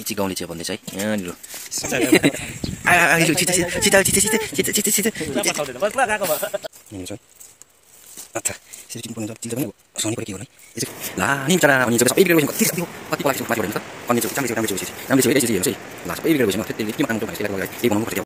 इची गाउँले चिया भन्दैछ है यहाँनिर अच्छा यसरी चिन्नु पर्ने चिल्छ पनि सुहाउने पऱ्यो के गर्नु ला नि चरा अनि जब सबै बिग्रेको कति कति पलाक्छ माथि बढ्छ अनि चाहिँ चाम्रे राम्रो चाहिँ राम्रो चाहिँ हेर्छ है ला सबै बिग्रेको छ त्यसले के मात्र भनेको लागि के बनाउनु पर्छ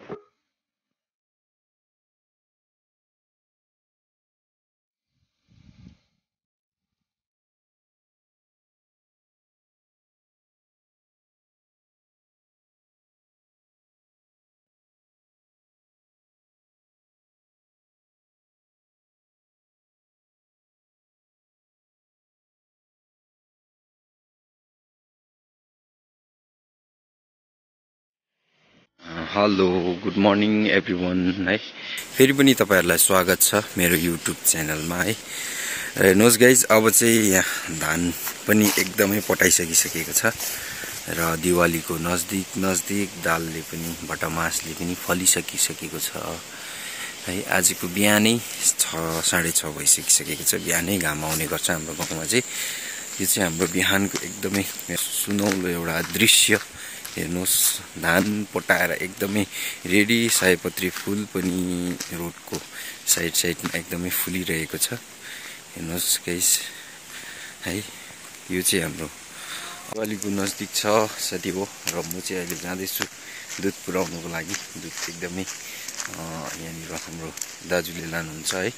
हेलो गुड मर्निङ एभ्रिवान है फेरि पनि तपाईहरुलाई स्वागत छ मेरो युट्युब च्यानलमा है हेर्नुहोस् गाइज अब चाहिँ यहाँ धान पनि एकदमै पटाइसकिसकेको छ र दिवालीको नजदिक दालले पनि भटमासले पनि फलिसकिसकेको छ है आजको बिहानै 6:30 भइसकिसकेको छ बिहानै घाम आउने गर्छ हाम्रो गाउँमा चाहिँ यो चाहिँ हाम्रो बिहानको एकदमै सुनौलो एउटा दृश्य हेर्नुहोस् धान पटाएर एकदमै रेडी सयपत्री फूल पनि रोडको साइडमा एकदमै फुलिरहेको छ हेर्नुहोस् गाइस है यो चाहिँ हाम्रो दिवालीको नजदिक छ साथी हो र म चाहिँ अहिले जाँदैछु दुध पुर्याउनको लागि दुध एकदमै यहाँनिर हाम्रो दाजुले लानुहुन्छ है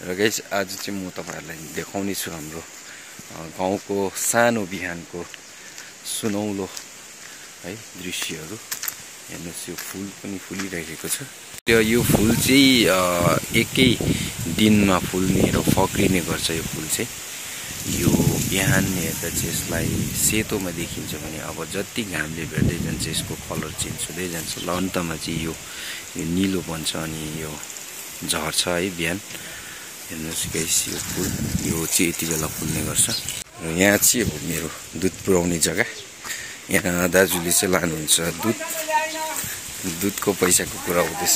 र गाइस आज चाहिँ म तपाईहरुलाई देखाउने छु हाम्रो गाउँको सानो बिहानको सुनौलो है दृश्यहरू हेर्नुहोस् यो फूल पनि फुलिरहेको छ यो फूल चाहिँ एकै दिनमा फुल्ने र फक्रिने गर्छ यो फूल चाहिँ यो बिहान हेर्दा चाहिँ यसलाई सेतोमा देखिन्छ भने अब जति घामले भेट्दै जान्छ यसको कलर चेन्ज हुँदै जान्छ ल अन्तमा चाहिँ यो निलो बन्छ अनि यो झर्छ है बिहान हेर्नुहोस् गाइस यो फूल यो चाहिँ यति बेला फुल्ने गर्छ र यहाँ चाहिँ हो मेरो दुध पुर्याउने जग्गा यहाँ दाजुले चाहिँ लानुहुन्छ दुधको पैसाको कुरा हुँदैछ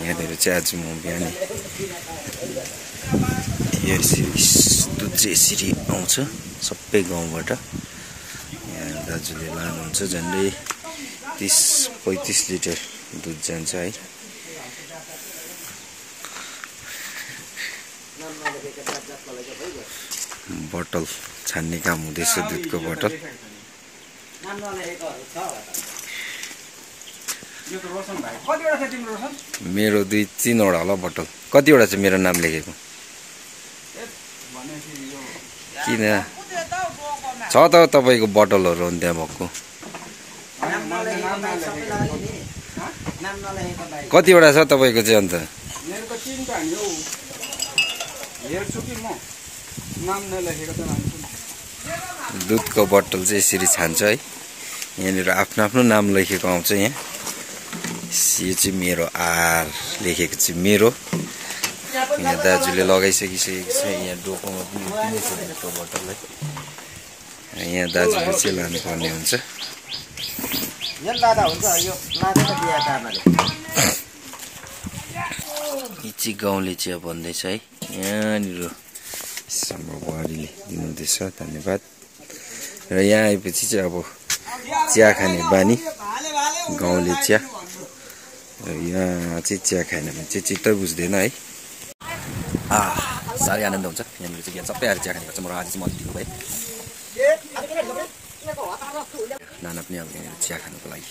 यहाँनिर चाहिँ आज म बिहानै यसरी दुध चाहिँ यसरी आउँछ सबै गाउँबाट यहाँ दाजुले लानुहुन्छ झन्डै 30-35 लिटर दुध जान्छ है बोतल छान्ने काम हुँदैछ दुधको बोतल मेरो 2-3 वटा होला बोतल कतिवटा चाहिँ मेरो नाम लेखेको किन छ त तपाईको बोतलहरु अनि त्यहाँ भएको कतिवटा छ तपाईको चाहिँ अन्त दुधको बोतल चाहिँ यसरी छान्छ है यहाँनिर आफ्नो नाम लेखेको आउँछ यहाँ यो चाहिँ मेरो आर लेखेको चाहिँ मेरो यहाँ दाजुले लगाइसकिसकेको छ यहाँ डोकोमा पनि दिनेछ दुधको बोतललाई यहाँ दाजुले चाहिँ लानुपर्ने हुन्छ इची गाउँले चिया भन्दैछ है यहाँनिर हाम्रो बुहारीले दिनुहुँदैछ धन्यवाद र यहाँ आएपछि चाहिँ अब चिया खाने बानी गाउँले चिया र यहाँ चाहिँ चिया खाएन भने चाहिँ चित्त बुझ्दैन है साह्रै आनन्द हुन्छ यहाँनिर चाहिँ यहाँ सबै आएर चिया खाने गर्छ म आज चाहिँ म अलिकति भए नाना पनि अब यहाँनिर चिया खानुको लागि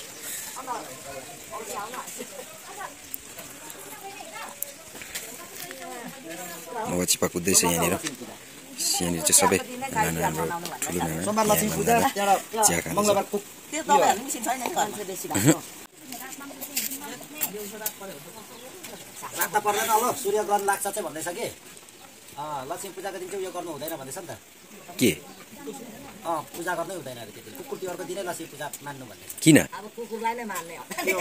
अब चिपा कुद्दैछ यहाँनिर चाहिँ सबै नाना हाम्रो ठुलो नाना चिया खान्छ राख्दा पर्दैन हो सूर्य ग्रहण लाग्छ चाहिँ भन्दैछ कि लक्ष्मी पूजाको दिन चाहिँ उयो गर्नु हुँदैन भन्दैछ नि त के पूजा गर्नै हुँदैन अरे त्यति कुकुर तिहारको दिनै लक्ष्मी पूजा मान्नु भन्दैछ किन अब कुकुरलाई नै मान्ने हो त्यो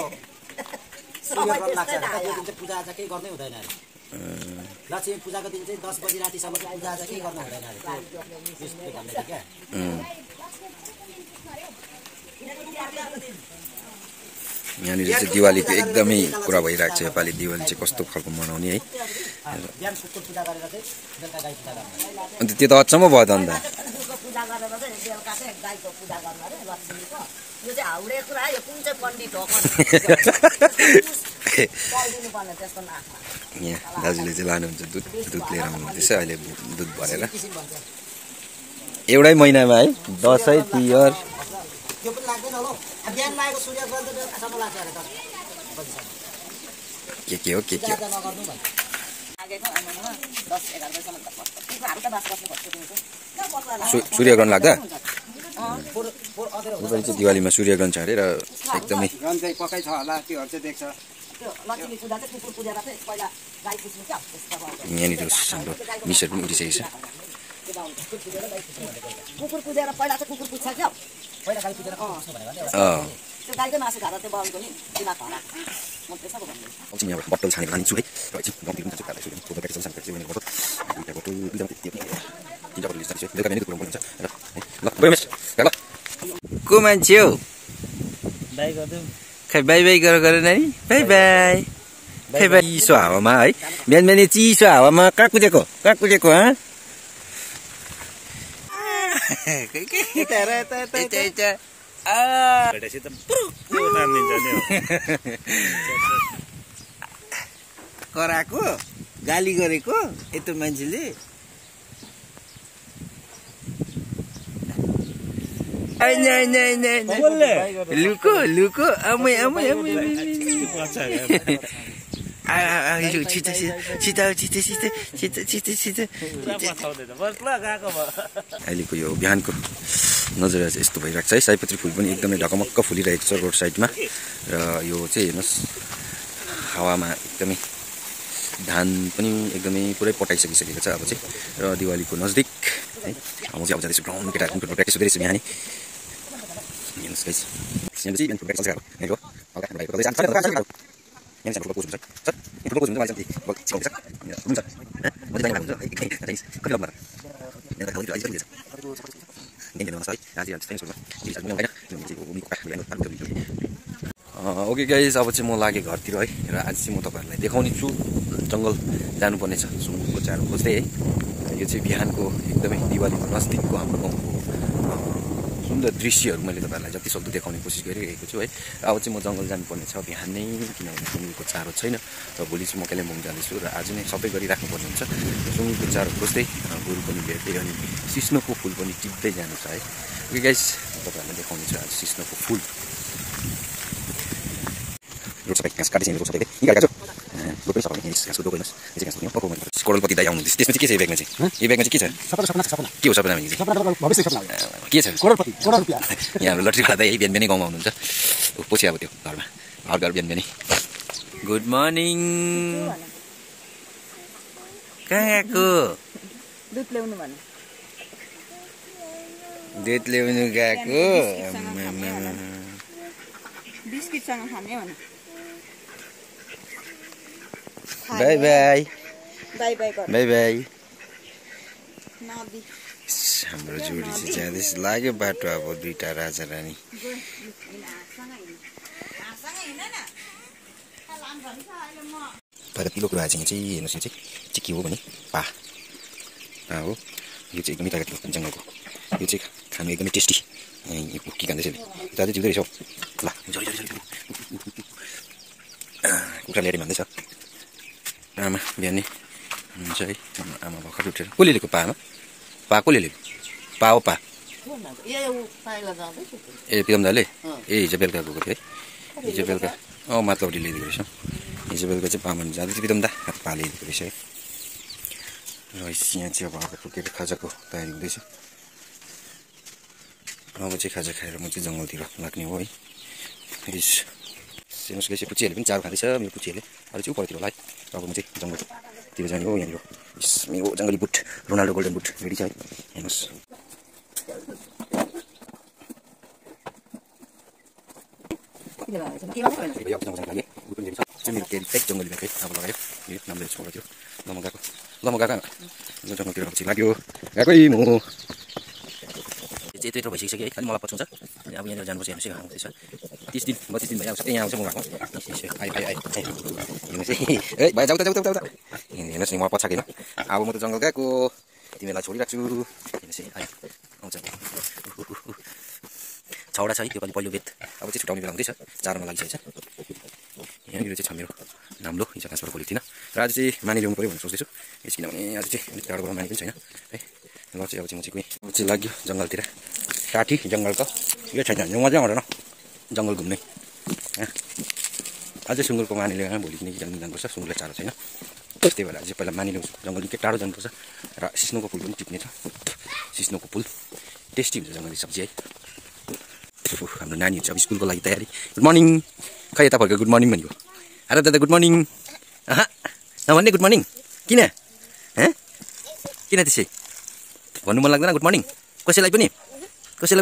सूर्य ग्रहण लाग्छ त्यो दिन चाहिँ पूजा आज केही गर्नै हुँदैन अरे लक्ष्मी पूजाको दिन चाहिँ 10 बजी रातिसम्म पूजा आज केही गर्नु हुँदैन अरे त्यो भन्दै थियो क्या यहाँनिर चाहिँ दिवालीको एकदमै कुरा भइरहेको छ नेपाली दिवाली चाहिँ कस्तो खालको मनाउने है बिहान कुकुर पूजा गरेर चाहिँ बेलुका गाई पूजा गर्ने अन्त त्यो त अचम्म भयो त अन्त पूजा गरेर चाहिँ बेलुका चाहिँ गाईको पूजा गर्नु अरे लक्ष्मीको यो चाहिँ हाउडे कुरा यो कुन चाहिँ पण्डित हो पल्दिनु पर्ने त्यसको नाकमा यहाँ दाजुले चाहिँ लानुहुन्छ दुध लिएर आउनुहुँदैछ अहिले दुध भरेर एउटै महिनामा है दसैँ तिहार त्यो पनि लाग्दैन होला बिहान लागेको सूर्यग्रहण त बेलुकासम्म लाग्छ अरे के हो नगर्नु भन्छ लागेको 10-11 बजीसम्म त पर्छ कुखुराहरू त बास बस्नुपर्छ सूर्यग्रहण लाग्दा फोर अधेर उनीहरू चाहिँ दिवालीमा सूर्यग्रहण छ अरे र एकदमै रन चाहिँ पक्कै छ होला त्योहरू चाहिँ देख्छ त्यो लक्ष्मी पूजा चाहिँ कुकुर पूजेर चाहिँ पहिला गाई पुज्नु क्या यहाँनिर हाम्रो मिसहरू पनि उठिसकेको छ कुकुर पूजेर पहिला चाहिँ कुकुर पुज्छ क्या पहिला गाई पुजेर बस्नु भनेको त्यो गाईकै मासु खाएर त्यो बाउको नि दिमाग हराएको म त्यसो भन्छु अब चाहिँ यहाँ बट्टल छानेको लान्छु है र एकछिन गाउँतिर पनि जान्छु काट्छु फोटो प्याकेट छानेको चाहिँ गर्छु दुईटा बोतल दुईटा तिनवटा बोतल लिन्छ बेलुका पनि कुरो बोलिन्छ र ल रमेश ल को मान्छे हो बाई गर्दिउँ खै बाई बाई गर नानी बाई बाई खै बाई चिसो हावामा है बिहान बिहानै चिसो हावामा कहाँ कुदेको हँ कराको गाली गरेको यत्रो मान्छेले लुको आमै अहिलेको यो बिहानको नजरा चाहिँ यस्तो भइरहेको छ है सयपत्री फुल पनि एकदमै ढकमक्क फुलिरहेको छ रोड साइडमा र यो चाहिँ हेर्नुहोस् हावामा एकदमै धान पनि एकदमै पुरै पटाइसकिसकेको छ अब चाहिँ र दिवालीको नजदिक है म चाहिँ अब जाँदैछु ग्राउन्ड केटाहरू फुटबल प्र्याक्टिस हुँदैछ बिहानै हेर्नुहोस् गाइस यहाँ चाहिँ बिहान फुटबल प्र्याक्टिस गरेको हेर्नु यहाँ चाहिँ फुटबल कोच हुन्छ सर फुटबल कोच हुन्छ मलाई चाहिँ सिकाउँदैछ हुन्छ म चाहिँ हुन्छ कति लग्न ओके गाइस अब चाहिँ म लागेँ घरतिर है र आज चाहिँ म तपाईँहरूलाई देखाउने छु जङ्गल जानुपर्ने छ सुँगुरको चारो खोज्दै है यो चाहिँ बिहानको एकदमै दिवालीको नजदिकको हाम्रो गाउँको सुन्दर दृश्यहरू मैले तपाईँहरूलाई जति सक्दो देखाउने कोसिस गरिरहेको छु है अब चाहिँ म जङ्गल जानुपर्ने छ बिहानै किनभने सुँगुरको चारो छैन र भोलि चाहिँ म कालिम्पोङ जाँदैछु र आज नै सबै गरिराख्नुपर्ने हुन्छ सुँगुरको चारो खोज्दै गोरु पनि भेट्दै अनि सिस्नोको फुल पनि टिप्दै जानु छ है ओके गाइस तपाईँहरूलाई देखाउने छु आज सिस्नोको फुल रोड सबै घाँस काटिन्छ रोड सबै निकालेको छु रोड पनि सबै घाँसको डोको हेर्नुहोस् यो चाहिँ घाँसको डोको करोडपति दाइ आउनुहुँदैछ त्यसमा चाहिँ के छ यो ब्यागमा चाहिँ यो ब्यागमा चाहिँ के छ के हो सपना के छ यहाँ हाम्रो लट्रीवाला दाइ बिहान बिहानै गाउँमा हुनुहुन्छ पछि अब त्यो घरमा घर बिहान बिहानै गुड मर्निङ कहाँ गएको दुध ल्याउनु भने दुध ल्याउनु गएको बिस्किटसँग खाने हो बाई बाई बाई बाई गर बाई बाई नदी हाम्रो जोडी चाहिँ जाँदैछ लाग्यो बाटो अब दुईटा राजा रानी तर पिलो कुरा चाहिँ हेर्नुहोस् यो चाहिँ के हो भने पा हो यो चाहिँ एकदमै तागत हो जङ्गलको यो चाहिँ खानु एकदमै टेस्टी के खाँदैछ दाजु जिउँदो रहेछ हौ ल कुखुरा ल्याएर भन्दैछ आमा बिहानै हुन्छ है आमा भर्खर उठेर कसले लिएको पामा पा कसले लिएको पा हो पा ए पिदम दाले ए हिजो बेलुका गएको थियो है हिजो बेलुका मातलौटी ल्याइदिएको रहेछ हिजो बेलुका चाहिँ पामा जाँदै थियो पिदम दा पा ल्याइदिएको रहेछ है र यहाँ चाहिँ अब आएको टुकेर खाजाको तयारी हुँदैछ अब चाहिँ खाजा खाएर म चाहिँ जङ्गलतिर लाग्ने हो है हेर्नुहोस् गएपछि पुच्चीहरूले पनि चारो खाँदैछ मेरो पुच्चीहरूले अरू चाहिँ उपरतिर होला है अब म चाहिँ जङ्गलतिर जाने हो यहाँनिर मेरो जङ्गली boot Ronaldo golden boot ready छ है हेर्नुहोस् मेरो ट्याग जङ्गली ब्याग है अब लगायो यो नामले छोड्यो ल म गएको जङ्गलतिर पछि लाग्यो गएकै म चाहिँ यत्रो भइसक्यो है खालि मलाई पछाउँछ अनि अब यहाँनिर जानुपर्छ हेर्नुहोस् आउँदैछ 30 दिन 32 दिन भयो सबै यहाँ आउँछ म गएको हेर्नुहोस् है भाइ जाऊ त हेर्नुहोस् नि म पछाएको अब म त जङ्गल गएको तिमीलाई छोडिराख्छु हेर्नुहोस् है आयो आउँछ 6वटा छ है, यो पनि पहिलो बेत। अब चाहिँ छुटाउने बेला हुँदैछ, चारमा लागिसकेछ। यहाँनिर चाहिँ छ मेरो नाम्लो, हिजो घाँसबाट खोलेको थिइनँ र आज चाहिँ मानी ल्याउनु पऱ्यो भनेर सोच्दैछु। यस किनभने आज चाहिँ अलिक टाढोबाट मानी पनि छैन है। ल चाहिँ अब चाहिँ म चाहिँ गएँ, अब चाहिँ लाग्यो जङ्गलतिर। काठी जङ्गलको यो छैन भने मजा आउँदैन जङ्गल घुम्ने। अझै सुँगुरको मानी ल्याएर भोलि किनकि जानुपर्छ, सुँगुरलाई चारो छैन। त्यही भएर चाहिँ पहिला मानी ल्याउँछु, जङ्गल निकै टाढो जानुपर्छ। र सिस्नोको फुल पनि टिप्ने छ, सिस्नोको फुल टेस्टी हुन्छ जङ्गली सब्जी है। हाम्रो नानीहरू चाहिँ अब स्कुलको लागि तयारी। गुड मर्निङ, खै यता फर्केर गुड मर्निङ भनेको। अरे दादा गुड मर्निङ, नभन्ने गुड मर्निङ किन? किन त्यसै भन्नु मन लाग्दैन गुड मर्निङ? कसैलाई पनि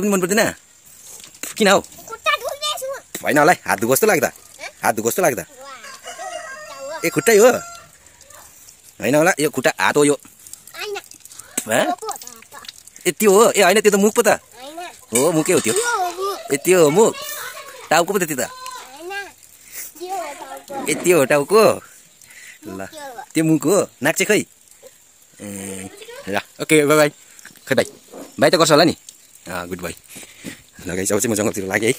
मन पर्दैन किन हौ? होइन होला है, हात धुको जस्तो लाग्दा, हात धुको जस्तो लाग्दा। ए खुट्टै हो होइन होला, यो खुट्टा हात हो यो। ए त्यो हो, ए होइन त्यो त मुख पो त हो, मुखै हो त्यो। ए त्यो हो मुख, टाउको पो त त्यो त। ए त्यो हो टाउको, ल त्यो मुख हो, नाक चाहिँ खै। ल ओके बाई बाई, खै बाई बाई त गर्छ होला नि। Good by. ल गाइस अब चाहिँ म जङ्गलतिर लागेँ है।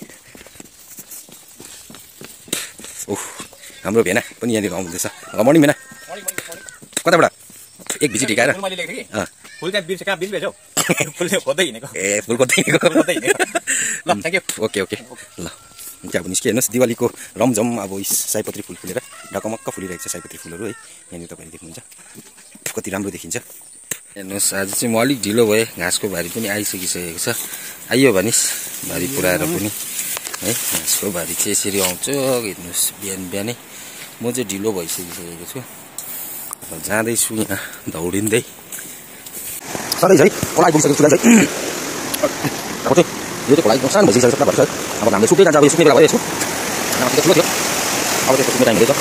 ओह हाम्रो भेना पनि यहाँनिर आउँदैछ। मर्निङ भेना, कताबाट? एक भिजिट हिँडाएर फुल कहाँ बिर्स, कहाँ बिर्स भेजौ? फुल खोज्दै हिँडेको। ए फुल खोज्दै हिँडेको। ल थ्याङ्क यू। ओके ओके ल हुन्छ। अब निस्के हेर्नुहोस्, दिवालीको रमझम अब सयपत्री फुल फुलेर ढकमक्क फुलिरहेको छ सयपत्री फुलहरू है। यहाँनिर तपाईँले देख्नुहुन्छ कति राम्रो देखिन्छ। हेर्नुहोस् आज चाहिँ म अलिक ढिलो भएँ, घाँसको भारी पनि आइसकिसकेको छ। आइयो भनिस् भारी पुऱ्याएर पनि है। घाँसको भारी चाहिँ यसरी आउँछ। हेर्नुहोस् बिहान बिहानै म चाहिँ ढिलो भइसकिसकेको छु। जाँदैछु यहाँ दौडिँदै। सधैँ है खोला आइपुगिसकेको छु गाइस है। अब चाहिँ यो चाहिँ खोला नुकसान भइसकेको छ भन्छ। अब हामीले सुक्दै जान्छ, अब यो सुक्ने बेला भयो यसको। ठुलो थियो, अब त्यसको सुक्ने टाइम हुँदैछ।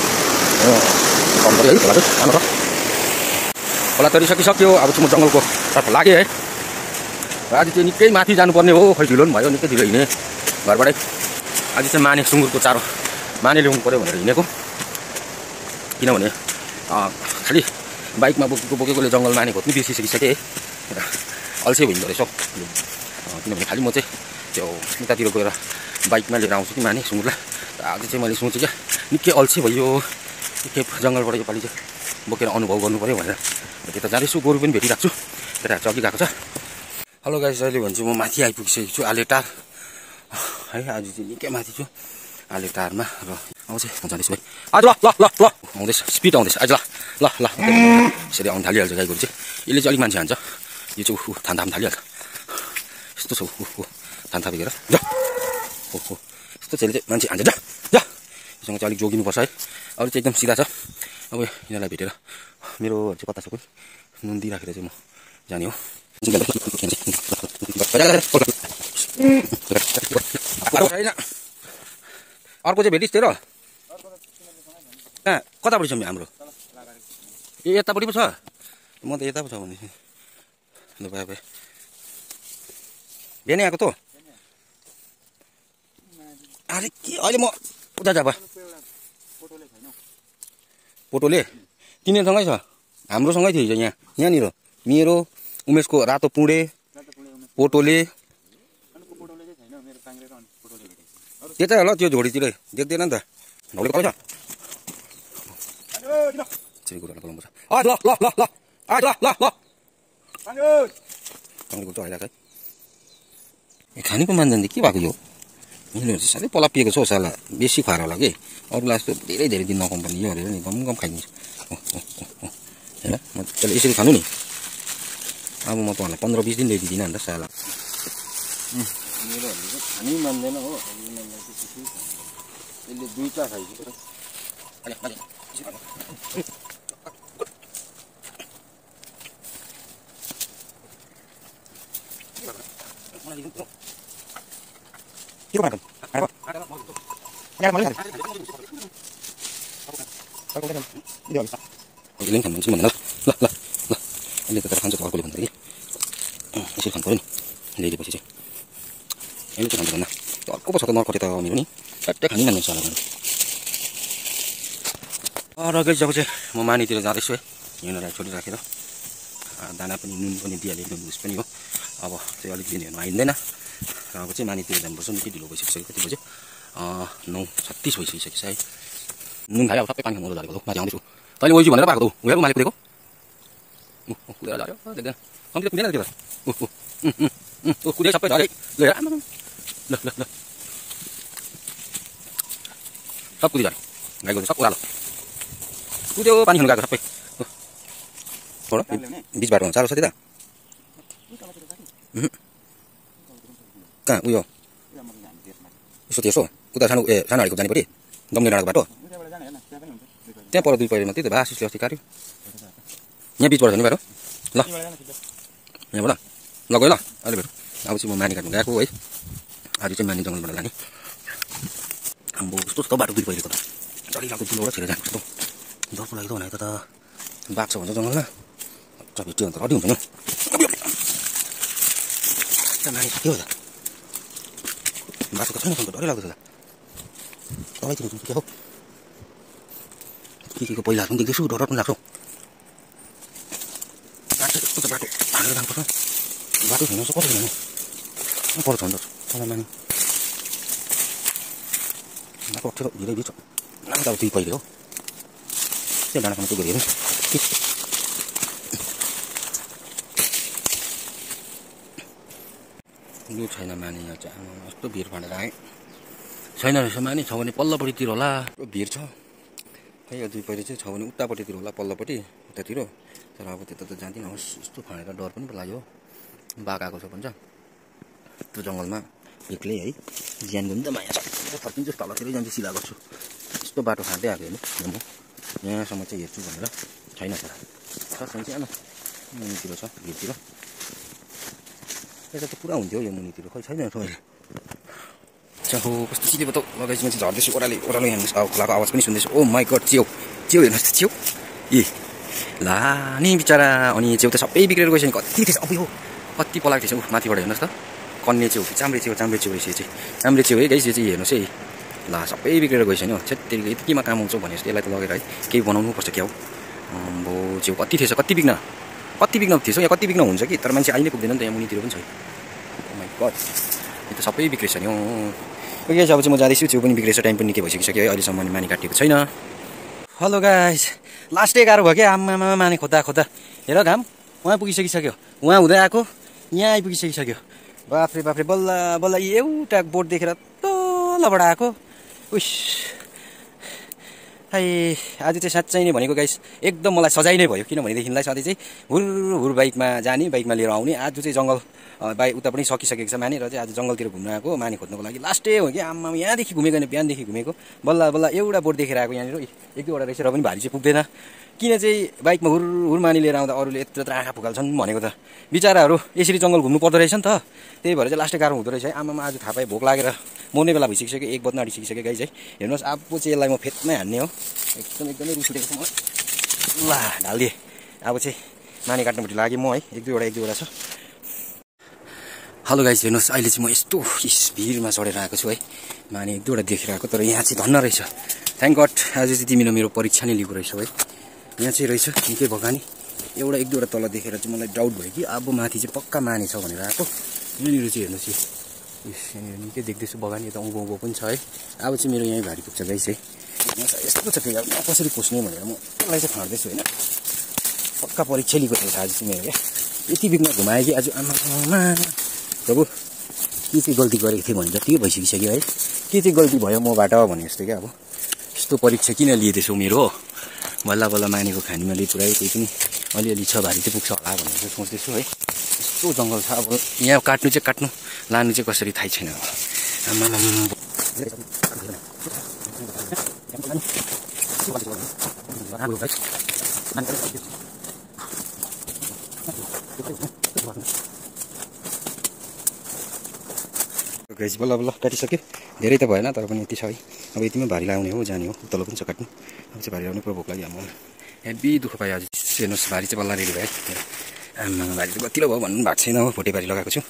कम गऱ्यो है खोला चाहिँ राम्रो छ। खोला तरिसकिसक्यो, अब चाहिँ म जङ्गलको तर्फ लागेँ है। आज चाहिँ निकै माथि जानुपर्ने हो, खै ढिलो पनि भयो, निकै ढिलो हिँडेँ घरबाटै। आज चाहिँ माने सुँगुरको चारो माने ल्याउनु पऱ्यो भनेर हिँडेको। किनभने खालि बाइकमा बोकेकोले जङ्गल माने खोज्नु बिर्सिसकिसकेँ है। अल्छे भइँदो रहेछ हौ। किनभने खालि म चाहिँ त्यो उतातिर गएर बाइकमा लिएर आउँछु कि माने सुँगुरलाई। आज चाहिँ मैले सोचेँ क्या निकै अल्छे भयो, निकै जङ्गलबाट योपालि चाहिँ बोकेर अनुभव गर्नु पऱ्यो भनेर त्यता जाँदैछु। गोरु पनि भेटिरहेको छु, केटाहरू चाहिँ अघि गएको छ। हेलो गाइस, अहिले भने चाहिँ म माथि आइपुगिसकेको छु आलेटार है। आज चाहिँ निकै माथि छु आलेटारमा र अब चाहिँ म जाँदैछु है। आज ल ल ल ल आउँदैछ, स्पिड आउँदैछ आज। ल ल यसरी आउनु थालिहाल्छ गाई गोरु चाहिँ। यसले चाहिँ अलिक मान्छे हान्छ, यो चाहिँ थान थाप्नु थालिहाल्छ। यस्तो छ थान थापेर जा। यस्तो चाहिँ चाहिँ मान्छे हान्छ जा जा। योसँग चाहिँ अलिक जोगिनुपर्छ है। अरू चाहिँ एकदम सिधा छ। अब यिनीहरूलाई भेटेर मेरो चाहिँ कता छ कोही नुन दिइराखेर चाहिँ म जाने हो। अर्को चाहिँ भेटिस् तेरो कहाँ कतापट्टि छ हाम्रो? ए यतापट्टि पो छ, म त यता पो छ भने। ल भाइ भाइ बिहानै आएको त। अरे के अहिले म उता जा पोटोले तिनीहरूसँगै छ, हाम्रोसँगै थियो हिजो यहाँ। यहाँनिर मेरो उमेशको रातो पुँडे पोटोले त्यतै होला त्यो झोडीतिरै देख्दैन नि त। ढौले कता छ? गुरुवाला बोलाउनु पर्छ। ल ल ल ल ल ल ल तपाईँको त आइरहेको है। खानै पो मान्दैन के भएको यो? यिनीहरू चाहिँ साह्रै पला पिएको छ हौ साला, बेसी खुवाएर होला कि। अरूलाई जस्तो धेरै धेरै दिन नकम्पनी यो हेरेर नि गम गम खाइदिन्छ। हेर म त्यसले यसरी खानु नि। अब म तपाईँहरूलाई 15-20 दिन ल्याइदिँदिनँ अन्त साला। मेरोहरूले चाहिँ खानै मान्दैन हो। यसले दुईवटा खाइदिन्छ। यसले त खान्छ त अर्कोले भन्दा कि यसरी खानु पऱ्यो नि। ल्याइदिएपछि चाहिँ यसले चाहिँ खान्छ भन्दा अर्को पो छ त नर्कटे त मेरो नि ट्याट्टै खानै मान्नु साला। र गइस अब चाहिँ म मानीतिर जाँदैछु है। यिनीहरूलाई छोडिराखेर दाना पनि नुन पनि दिइहालेँ, नुन भुस पनि हो। अब चाहिँ अलिक दिनहरू आइँदैन। अब चाहिँ मानितिर जानुपर्छ निकै ढिलो भइसकिसक्यो कति बज्यो 9:36 भइसकिसक्यो सायद नुन खायो अब सबै पानी खानु झारेको माथि आउँदैछु तैँले ओइजी भनेर पाएको त उयो मालिक कुदेको कुदेर झऱ्यो देख्दैन कम्ती त कुदेन त्यो कुदे सबै झरे ल ल ल ल सब कुदी झऱ्यो गाईको सब ओह्रालो कुद्यो पानी खानु गएको सबै बिच बाटो चारो छ त्यता कहाँ उयो यसो त्यसो उता सानो सानो हाडीको जानेपट्टि दम्ने डाँडाको बाटो त्यहाँ पर 2 पहिरोमा त्यही त भाषिसले अस्ति काट्यो यहाँ बिचबाट जाने बाटो ल यहाँबाट ल गयो ल अहिले भेटौँ अब चाहिँ म मानी काट्नु गएको है आज चाहिँ मानी जङ्गलबाट लाने आम्बो कस्तो छ बाटो 2 पहिरोको त चलिरहेको ठुलोबाट छिरेर जानुपर्छ त डर लागेको भनेको त बाघ छ भन्छ जङ्गलमा अच्छा भेट्यो भने त रडी हुन्छ नि मानी के हो त बाटो त छैन डरै लाग्दछ त तपाईँतिर के हो के को पहिला पनि देख्दैछु डर पनि लाग्छ यस्तो त बाटो हालेर जानुपर्छ बाटो छैन कसो छैन पर छ तपाईँ मानि बाटो अप्ठ्यारो धेरै बिच नाम त अब 2 पहिले हो त्यो डाँडासम्म चाहिँ गएर लु छैन माने यहाँ चाहिँ यस्तो भिड भनेर आएँ छैन रहेछ माने छ भने पल्लोपट्टितिर होला भिड छ खै यो 2 पहिले चाहिँ छ भने उतापट्टितिर होला पल्लोपट्टि उतातिर तर अब त्यता त जाँदिनँ होस् यस्तो फाँडेर डर पनि लाग्यो बाघ आएको छ भन्छ त्यो जङ्गलमा एक्लै है ज्यान पनि त माया छ फर्किन्छु तलतिर जान्छु सिधा गर्छु यस्तो बाटो फाँड्दै आएको हेर्नु म यहाँसम्म चाहिँ हेर्छु भनेर छैन तर छ सानो मुनितिर छ भिडतिर यता त पुरा हुन्थ्यो यो मुनितिर खै छैन तपाईँले चाहो कस्तो सिधै त लगाइसमा चाहिँ झर्दैछु ओह्रालो हेर्नुहोस् अब खोलाको आवाज पनि सुन्दैछु ओ माई गड च्याउ हेर्नुहोस् त च्याउ ए ला नि बिचरा अनि च्याउ त सबै बिग्रेर गएछ नि कति थिएछ अब यो कति पलाएको थिएछ माथिबाट हेर्नुहोस् त कन्ने च्याउ चाम्रे च्याउ रहेछ चाहिँ चाम्रे च्याउ है गाइस यो चाहिँ हेर्नुहोस् है ला सबै बिग्रेर गएछ नि त्यतिकै यतिमा काम आउँछ भने यसलाई त लगेर है केही बनाउनु पर्छ क्या हो अम्बो च्याउ कति थिएछ कति बिग्न थिएछ यहाँ कति बिग्न हुन्छ कि तर मान्छे अहिले पुग्दैन नि त यहाँ मुनितिर पनि छ ओ माई गड यो त सबै बिग्रेछ नि ओके अब चाहिँ म जाँदैछु च्याउ पनि बिग्रेछ टाइम पनि निकै भइसकिसक्यो है अहिलेसम्म माने काटेको छैन हेलो गाइस लास्टै गाह्रो भयो क्या आम्मामा माने खोज्दा हेर घाम उहाँ पुगिसकिसक्यो उहाँ हुँदै आएको यहाँ आइपुगिसकिसक्यो बाफ्रे बल्ल एउटा बोट देखेर तलबाट आएको उस है आज चाहिँ साँच्चै नै भनेको गाइस एकदम मलाई सजाइ नै भयो किनभनेदेखिलाई सधैँ चाहिँ हुर बाइकमा जाने बाइकमा लिएर आउने आज चाहिँ जङ्गल बाइक उता पनि सकिसकेको छ माने र चाहिँ आज जङ्गलतिर घुम्न आएको माने खोज्नको लागि लास्टै हो कि आम्मा यहाँदेखि घुमेको होइन बिहानदेखि घुमेको बल्ल एउटा बोट देखेर आएको यहाँनिर 1-2वटा रहेछ र पनि भारी चाहिँ पुग्दैन किन चाहिँ बाइकमा हुर मानी लिएर आउँदा अरूले यत्रो आँखा फुकाल्छन् भनेको त बिचराहरू यसरी जङ्गल घुम्नु पर्दो रहेछ नि त त्यही भएर चाहिँ लास्टै गाह्रो हुँदो रहेछ है आमामा आज थाहा पाएँ भोक लागेर मर्ने बेला भइसकिसक्यो 1 बज्न आँटिसकिसक्यो गाइस है हेर्नुहोस् अब चाहिँ यसलाई म फेदमै हान्ने हो एकदमै रिस उठेको छ म ल ढालिदिएँ अब चाहिँ माने काट्नुपट्टि लागेँ म है 1-2वटा छ हेलो गाइस हेर्नुहोस् अहिले चाहिँ म यस्तो भिडमा चढेर आएको छु है माने 1-2वटा देखेर आएको तर यहाँ चाहिँ धन्न रहेछ थ्याङ्क गड आज चाहिँ तिमीले मेरो परीक्षा नै लिएको रहेछौ है यहाँ चाहिँ रहेछ निकै भगानी एउटा 1-2वटा तल देखेर चाहिँ मलाई डाउट भयो कि अब माथि चाहिँ पक्का माने छ भनेर आएको यहाँनिर चाहिँ हेर्नुहोस् यहाँनिर निकै देख्दैछु बगानी यता उँभो पनि छ है अब चाहिँ मेरो यहीँ भारी पुग्छ गाइस है यस्तो छ फेरि अब कसरी पुस्ने भनेर म यसलाई चाहिँ फाँड्दैछु होइन पक्का परीक्षा लिएको थिएछ आज चाहिँ मेरो क्या यति बिघ्न घुमाएँ कि आज आमामा प्रभु के चाहिँ गल्ती गरेको थिएँ भने जतिकै भइसकिसक्यो है के चाहिँ गल्ती भयो मबाट भने जस्तो क्या अब यस्तो परीक्षा किन लिँदैछौ मेरो बल्ल मानेको खानीमाले पुरै त्यही पनि अलिअलि छ भारी चाहिँ पुग्छ होला भनेर चाहिँ सोच्दैछु है यस्तो जङ्गल छ अब यहाँ काट्नु लानु चाहिँ कसरी थाहै छैन गाइस बल्ल काटिसक्यो धेरै त भएन तर पनि यति छ है अब यतिमै भारी लगाउने हो जाने हो तल पनि छ काट्नु अब चाहिँ भारी लगाउने पुरा भोक लाग्यो आमा हेभी दुःख पायो आज हेर्नुहोस् भारी चाहिँ बल्ल रेडी भयो आमा भारी चाहिँ कतिलो भयो भन्नु भएको छैन हो भोटे भारी लगाएको छु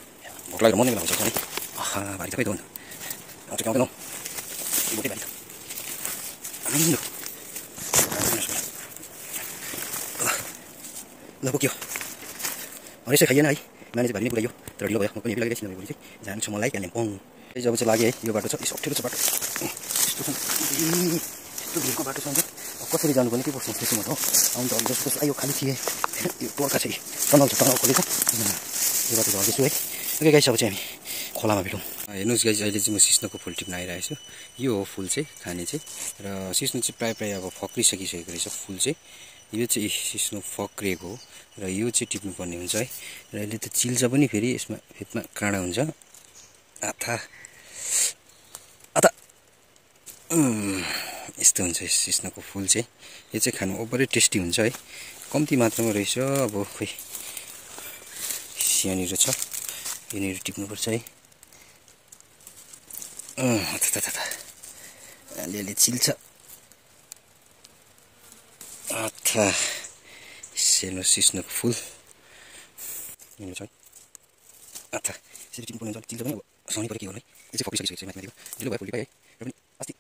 भोक लागेर मर्ने बेला भइसक्छ है भारी सबै त हुन् आउँछ आउँदैन भोटे भारी ल बोक्यो रहेछ खाइएन है माने चाहिँ भरि नै पुऱ्यायो तर ढिलो भयो म पनि हेभी लागिरहेको छु भोलि चाहिँ जानु छ मलाई कालिम्पोङ जब चाहिँ लाग्यो है यो बाटो छ यस्तो अप्ठ्यारो छ बाटो यस्तो भिरको बाटो छ अन्त कसरी जानुपर्ने के पर्छ त्यसो हो आउँदा जस्तो आयो खाली थिएँ यो टोर्का चाहिँ टनल खोलेको यो बाटो झर्दैछु है ओके गाइस अब चाहिँ हामी खोलामा भेटौँ हेर्नुहोस् गाइस अहिले चाहिँ म सिस्नोको फुल टिप्न आइरहेको छु यो हो फुल चाहिँ खाने चाहिँ र सिस्नो चाहिँ प्रायः अब फक्रिसकिसकेको रहेछ फुल चाहिँ यो चाहिँ सिस्नो फक्रिएको हो र यो चाहिँ टिप्नुपर्ने हुन्छ है र अहिले त चिल्छ पनि फेरि यसमा फेदमा काँडा हुन्छ आथा यस्तो हुन्छ सिस्नोको फुल चाहिँ यो चाहिँ खानु ओभरै टेस्टी हुन्छ है कम्ती मात्रामा रहेछ अब खोइ यहाँनिर छ यहाँनिर टिप्नुपर्छ है अलिअलि चिल्छ आथा सेनो सिस्नोको फुल यहाँनिर छ आथा यसरी टिप्नुपर्ने हुन्छ चिल्छ पनि अब साउनी पऱ्यो के गर्नु है यो चाहिँ फक्रिसकिसकेको छ माथि ढिलो भयो फुल है र पनि अस्ति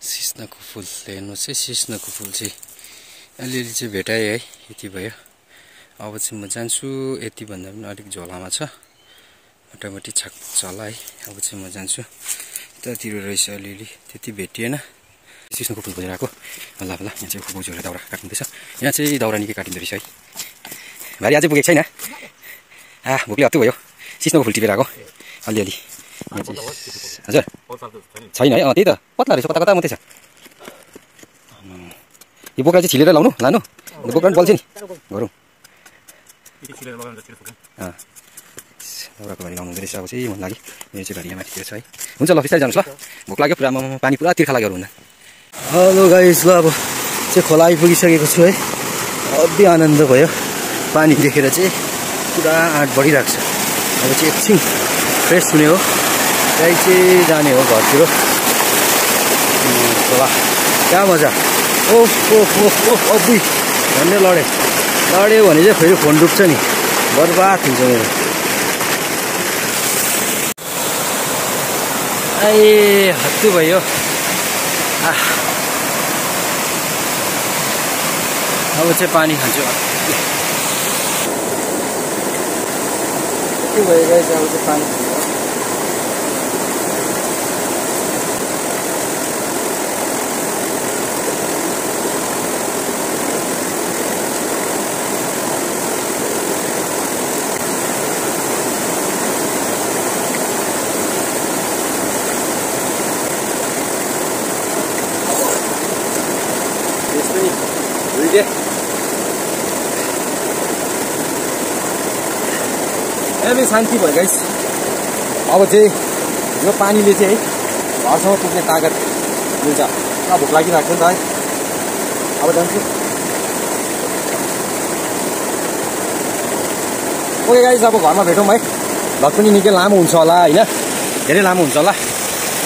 सिस्नोको फुल हेर्नुहोस् है सिस्नोको फुल चाहिँ अलिअलि चाहिँ भेटाएँ है यति भयो अब चाहिँ म जान्छु यतिभन्दा पनि अलिक झोलामा छ मोटामोटी छ होला है अब चाहिँ म जान्छु यतातिर रहेछ अलिअलि त्यति भेटिएन सिस्नोको फुल खोजेर आएको ल यहाँ चाहिँ बोजूहरूले दाउरा काट्नुहुँदैछ यहाँ चाहिँ दाउरा निकै काटिँदो रहेछ है भाइ अझै पुगेको छैन भोकले हत्तु भयो सिस्नोको फुल टिपेर आएको अलिअलि यहाँ चाहिँ हजुर छैन है त्यही त पत्ला रहेछ कता कता मात्रै छ यो बोक्रा चाहिँ छिलेर लाउनु लानु बोक्रा पनि बल्छ नि गरौँ दाउराको बारी लाउनु हुँदो रहेछ अब चाहिँ मन लाग्यो मेरो चाहिँ बारी यहाँ माथितिर छ है हुन्छ ल बिस्तारै जानुहोस् ल भोक लाग्यो पुरा पानी पुरा तिर्खा लाग्यो हुँदा हेलो गाइस ल अब चाहिँ खोला आइपुगिसकेको छु है अति आनन्द भयो पानी देखेर चाहिँ पुरा आँट बढिरहेको छ अब चाहिँ एकछिन फ्रेस हुने हो त्यही चाहिँ जाने हो घरतिर खोला क्या मजा ओफ ओफ ओफ ओफ अब्बुई भन्ने लड्यो भने चाहिँ फेरि फोन डुब्छ नि बर्बाद हुन्छ मेरो ए हत्तु भयो अब चाहिँ पानी खान्छु के भयो गाइस अब चाहिँ पानी खान्छु एकदमै शान्ति भयो गाइस अब चाहिँ यो पानीले चाहिँ है घरसम्म पुग्ने तागत दिन्छ भोक लागिरहेको छ नि त है अब जान्छु ओके गाइस अब घरमा भेटौँ है भ्लग पनि निकै लामो हुन्छ होला होइन धेरै लामो हुन्छ होला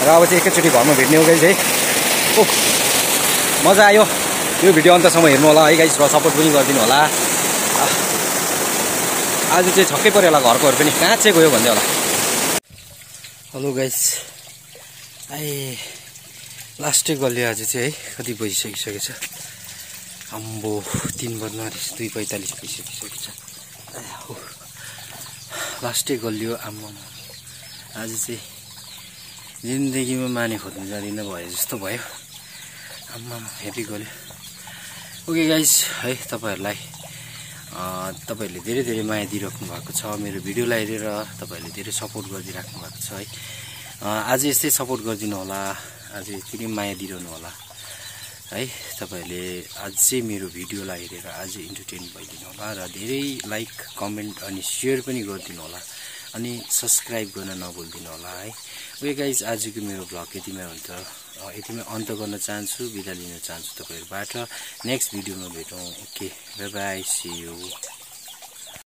र अब चाहिँ एकैचोटि घरमा भेट्ने हो गाइस है ओ मजा आयो यो भिडियो अन्तसम्म हेर्नु होला है गाइस र सपोर्ट पनि गरिदिनु होला आज चाहिँ छक्कै पऱ्यो होला घरकोहरू पनि कहाँ चाहिँ गयो भन्दै होला हेलो गाइस लास्टै गल्यो आज चाहिँ है कति बजिसकिसकेको छ अम्बो 3 बज्न 2:45 भइसकिसकेको छ लास्टै गल्यो आम्मा आज चाहिँ जिन्दगीमा माने खोज्नु जाँदिन भयो जस्तो भयो आम्मा हेभी गल्यो ओके गाइस है तपाईँहरूले धेरै धेरै माया दिइराख्नु भएको छ मेरो भिडियोलाई हेरेर तपाईँहरूले धेरै सपोर्ट गरिदिइराख्नु भएको छ है आज यस्तै सपोर्ट गरिदिनु होला आज फेरि माया दिइरहनु होला है तपाईँहरूले आज चाहिँ मेरो भिडियोलाई हेरेर आज इन्टरटेन भइदिनु होला र धेरै लाइक कमेन्ट अनि सेयर पनि गरिदिनु होला अनि सब्सक्राइब गर्न नभुलिदिनु होला है ओके गाइज आजको मेरो भ्लग यतिमै अन्त गर्न चाहन्छु बिदा लिन चाहन्छु तपाईँहरूबाट नेक्स्ट भिडियोमा भेटौँ okay bye bye see you